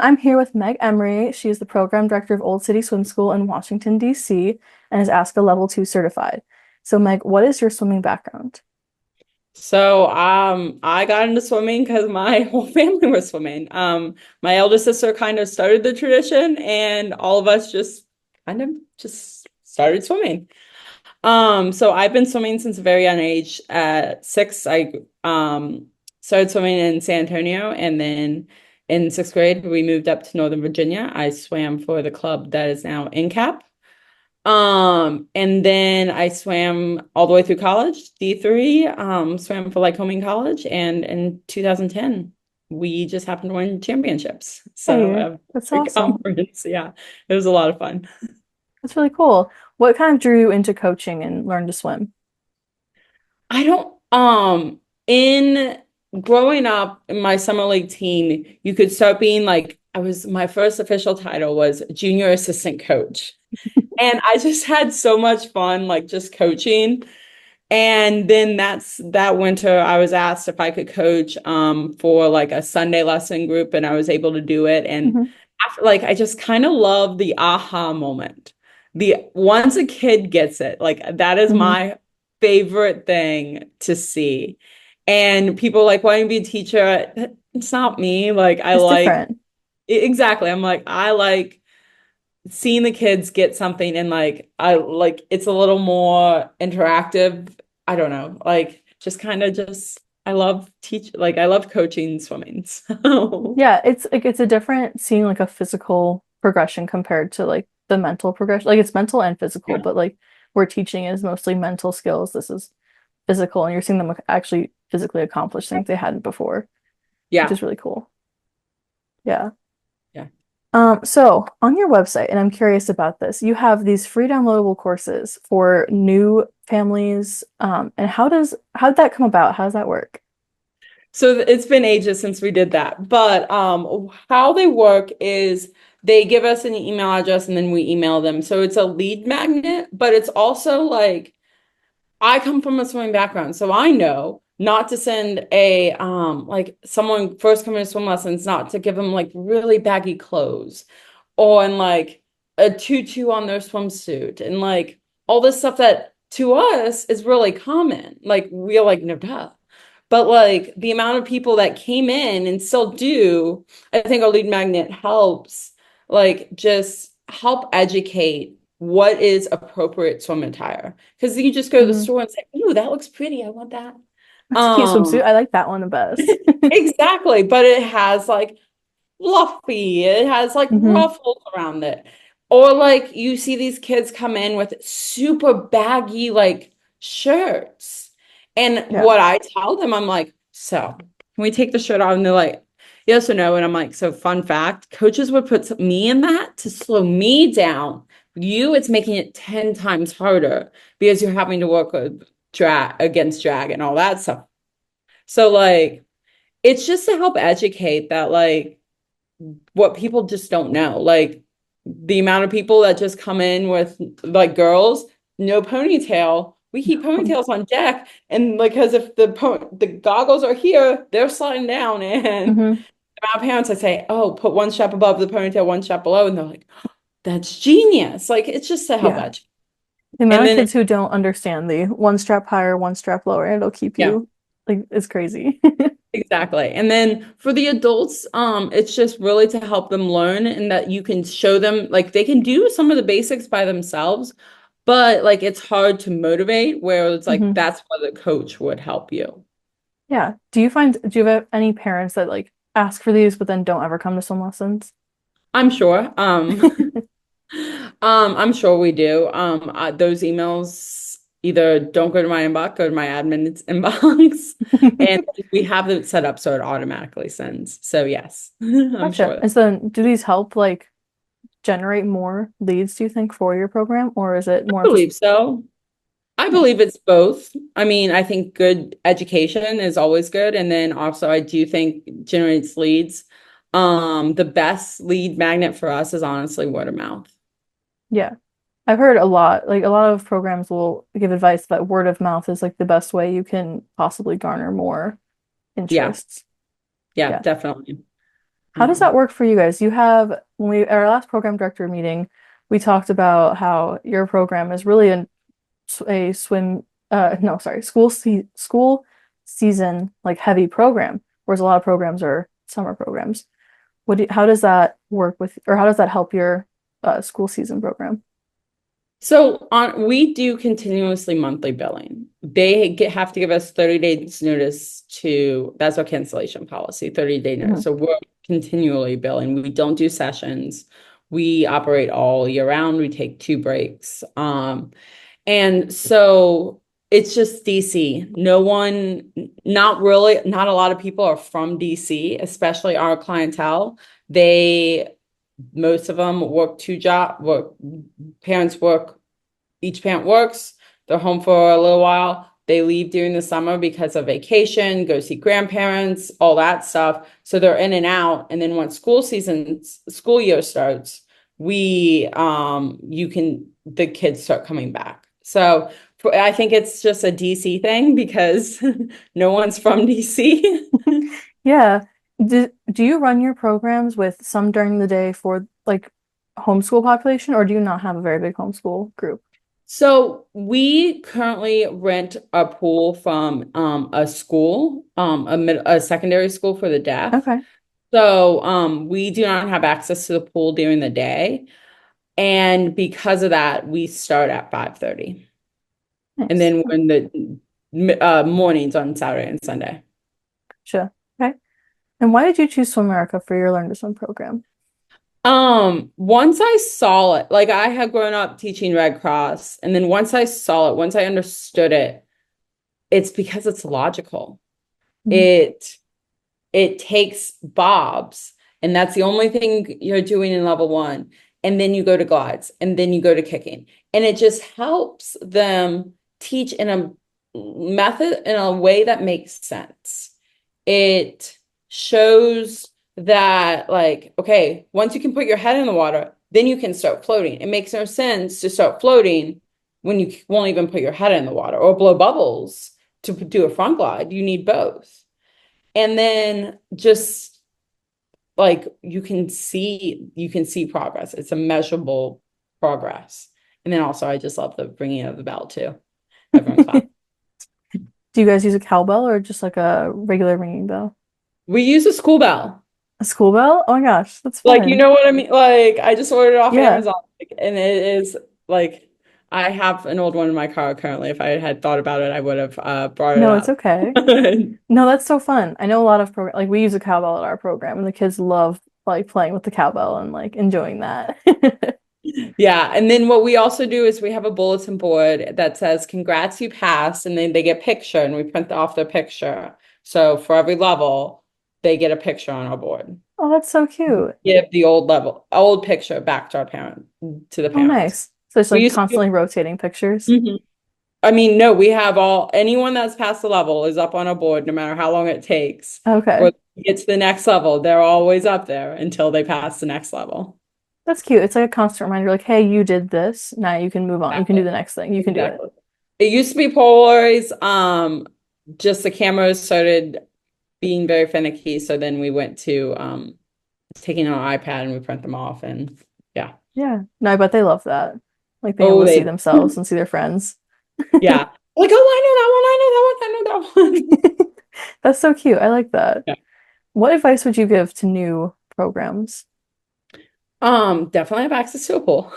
I'm here with Meg Emery. She is the program director of Old City Swim School in Washington, D.C., and is ASCA Level 2 certified. So, Meg, what is your swimming background? I got into swimming because my whole family was swimming. My eldest sister kind of started the tradition, and all of us just kind of just started swimming. So I've been swimming since a very young age. At 6, I started swimming in San Antonio, and then in 6th grade, we moved up to Northern Virginia. I swam for the club that is now in Cap. And then I swam all the way through college, D3, swam for Lycoming College, and in 2010, we just happened to win championships. So Hey, a that's big awesome. conference, yeah, it was a lot of fun. That's really cool. What kind of drew you into coaching and learn to swim? I don't, in growing up in my summer league team, you could start being like, my first official title was junior assistant coach. And I just had so much fun, like just coaching. And then that winter, I was asked if I could coach for like a Sunday lesson group, and I was able to do it. And Hmm. after, like, I just kind of love the aha moment. The once a kid gets it, like that is Hmm. my favorite thing to see. And people like wanting to be a teacher. It's not me. Like I It's like different. exactly. I'm like I like seeing the kids get something, and like I like it's a little more interactive. I don't know, like just kind of just I love coaching swimming. So Yeah, it's like it's a different seeing like a physical progression compared to like the mental progression. Like it's mental and physical, yeah, but like where teaching is mostly mental skills, this is physical, and you're seeing them actually physically accomplish things they hadn't before, which yeah, is really cool. Yeah. yeah. So on your website, and I'm curious about this, you have these free downloadable courses for new families. And how did that come about? How does that work? So it's been ages since we did that, but how they work is they give us an email address and then we email them. So it's a lead magnet, but it's also like I come from a swimming background, so I know not to send a like someone first coming to swim lessons, not to give them like really baggy clothes or and like a tutu on their swimsuit and like all this stuff that to us is really common. Like we're like no duh. But like the amount of people that came in and still do, I think our lead magnet helps like just help educate what is appropriate swim attire. Because you just go to the Hmm. store and say, "Ooh, that looks pretty. I want that." That's a cute Um, swimsuit. I like that one the best. exactly. But it has like fluffy, it has like Hmm. ruffles around it. Or like you see these kids come in with super baggy like shirts. And Yeah. what I tell them, I'm like, so can we take the shirt off? And they're like, yes or no. And I'm like, so fun fact, coaches would put me in that to slow me down. You, it's making it 10 times harder because you're having to work with drag against drag and all that stuff. So like it's just to help educate that like what people just don't know. Like the amount of people that just come in with like girls, no ponytail. We keep ponytails on deck, and like because if the goggles are here, they're sliding down. And Hmm. my parents, I say, "Oh, put one strap above the ponytail, one strap below," and they're like, "That's genius!" Like it's just to help Yeah. educate. The And amount of then kids who don't understand the one strap higher, one strap lower, it'll keep yeah, you like it's crazy. exactly. And then for the adults, it's just really to help them learn and that you can show them like they can do some of the basics by themselves, but like it's hard to motivate where it's like Hmm. that's where the coach would help you. Yeah. Do you have any parents that like ask for these but then don't ever come to swim lessons? I'm sure. I'm sure we do. Those emails either don't go to my inbox, go to my admin's inbox, and we have it set up so it automatically sends. So yes, I'm Gotcha. sure. And so then do these help like generate more leads, do you think, for your program, or is it I more of just believe so. I nice? believe it's both. I mean, I think good education is always good. And then also I do think generates leads. The best lead magnet for us is honestly word of mouth. Yeah. I've heard a lot, like a lot of programs will give advice that word of mouth is like the best way you can possibly garner more Yeah, interests. yeah, Yeah. definitely. How does that work for you guys? You have, when we, at our last program director meeting, we talked about how your program is really a swim, no, sorry, school season like heavy program, whereas a lot of programs are summer programs. How does that work with, or how does that help your school season program? So on we do continuously monthly billing. Have to give us 30 days notice to, that's our cancellation policy, 30-day notice. Mhm. So we're continually billing. We don't do sessions. We operate all year round. We take 2 breaks. And so it's just DC. No one, not really, not a lot of people are from DC, especially our clientele. They Most of them work parents work, each parent works, they're home for a little while. They leave during the summer because of vacation, go see grandparents, all that stuff. So they're in and out. And then once school year starts, the kids start coming back. So I think it's just a DC thing because no one's from DC. Yeah. Do you run your programs with some during the day for like homeschool population, or do you not have a very big homeschool group? So we currently rent a pool from a school, a secondary school for the deaf. Okay, So we do not have access to the pool during the day. And because of that, we start at 5:30. And nice. then when the mornings on Saturday and Sunday. Gotcha. Okay. And why did you choose Swim America for your Learn to Swim program? Once I saw it, like I had grown up teaching Red Cross, and then once I saw it, once I understood it, it's because it's logical. Mhm. It it takes bobs, and that's the only thing you're doing in level one. And then you go to glides, and then you go to kicking. And it just helps them teach in a method in a way that makes sense. It shows that, like, okay, once you can put your head in the water, then you can start floating. It makes no sense to start floating when you won't even put your head in the water or blow bubbles to do a front glide. You need both. And then just like you can see progress. It's a measurable progress. And then also I just love the bringing of the bell too. Everyone clap. Do you guys use a cowbell or just like a regular ringing bell? We use a school bell. A school bell? Oh my gosh, that's Like, you fun. know what I mean? Like, I just ordered it off Yeah. Amazon, like, and it is like I have an old one in my car currently. If I had thought about it, I would have brought it No, it's up. okay. No, that's so fun. I know a lot of program like we use a cowbell at our program and the kids love like playing with the cowbell and like enjoying that. Yeah, and then what we also do is we have a bulletin board that says "Congrats, you passed," and then they get picture, and we print off their picture. So for every level, they get a picture on our board. Oh, that's so cute. Give the old picture back to to the Oh, parents. nice. So it's We like used to constantly rotating pictures. do. I mean, no, we have anyone that's passed the level is up on a board, no matter how long it takes for Okay. them to get to the next level. They're always up there until they pass the next level. That's cute. It's like a constant reminder, like, hey, you did this. Now you can move on. You can do Exactly. the next thing. You can do it. Exactly. It used to be Polaroids. Just the cameras started being very finicky, so then we went to taking our iPad and we print them off, and yeah. Yeah. No, I bet they love that. Like being able Oh, to see they themselves and see their friends. yeah. Like, oh, I know that one. I know that one. I know that one. That's so cute. I like that. Yeah. What advice would you give to new programs? Definitely have access to a pool.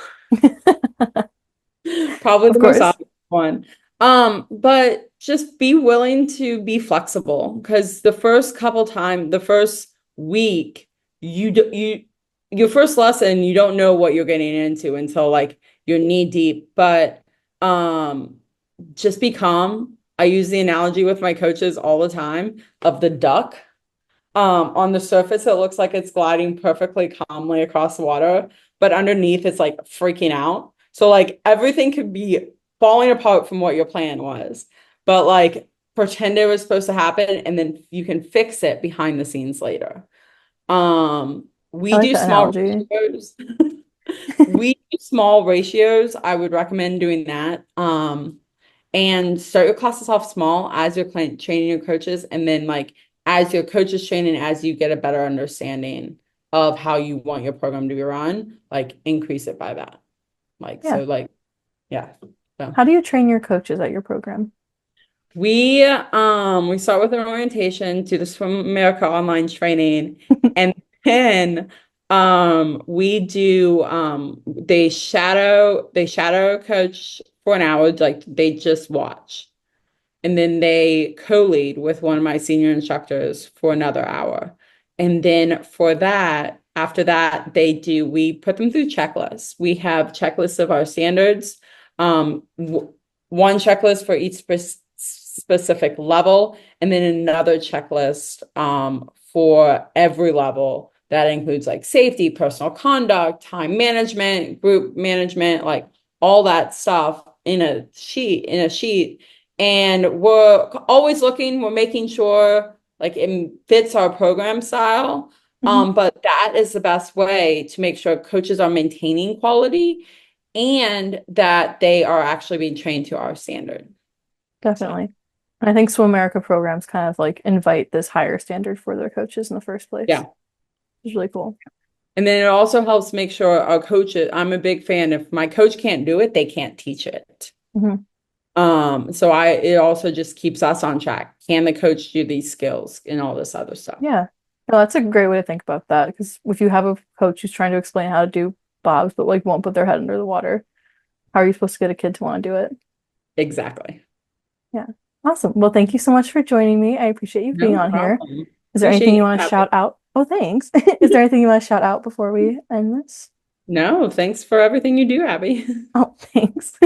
Probably Of the most course. obvious one. But just be willing to be flexible because the first week, your first lesson, you don't know what you're getting into until like you're knee deep. But um, just be calm. I use the analogy with my coaches all the time of the duck. On the surface, it looks like it's gliding perfectly calmly across the water, but underneath, it's like freaking out. So, like, everything could be falling apart from what your plan was, but like, pretend it was supposed to happen, and then you can fix it behind the scenes later. I We like do that small analogy. ratios. We do small ratios. I would recommend doing that. And start your classes off small as you're training your coaches, and then like as your coaches train and as you get a better understanding, of how you want your program to be run, like increase it by that. Like, Yeah. so like, yeah. So How do you train your coaches at your program? we start with an orientation, do the Swim America online training, and then we do they shadow coach for an hour, like they just watch. And then they co-lead with one of my senior instructors for another hour. And then for that, after that, we put them through checklists. We have checklists of our standards, one checklist for each specific level, and then another checklist for every level. That includes like safety, personal conduct, time management, group management, like all that stuff in a sheet, and we're always looking, we're making sure like it fits our program style. Mhm. But that is the best way to make sure coaches are maintaining quality and that they are actually being trained to our standard. So, Definitely. And I think Swim America programs kind of like invite this higher standard for their coaches in the first place. yeah. It's really cool. And then it also helps make sure our coaches, I'm a big fan. If my coach can't do it, they can't teach it. Hmm. So it also just keeps us on track. Can the coach do these skills and all this other stuff? Yeah. No, that's a great way to think about that because if you have a coach who's trying to explain how to do bobs but like won't put their head under the water, how are you supposed to get a kid to want to do it? Exactly. Yeah. Awesome. Well, thank you so much for joining me. I appreciate you being No on here. problem. Is there Appreciate anything you you want to having shout out? Oh, thanks. Is there anything you want to shout out before we end this? No, thanks for everything you do, Abby. Oh, thanks.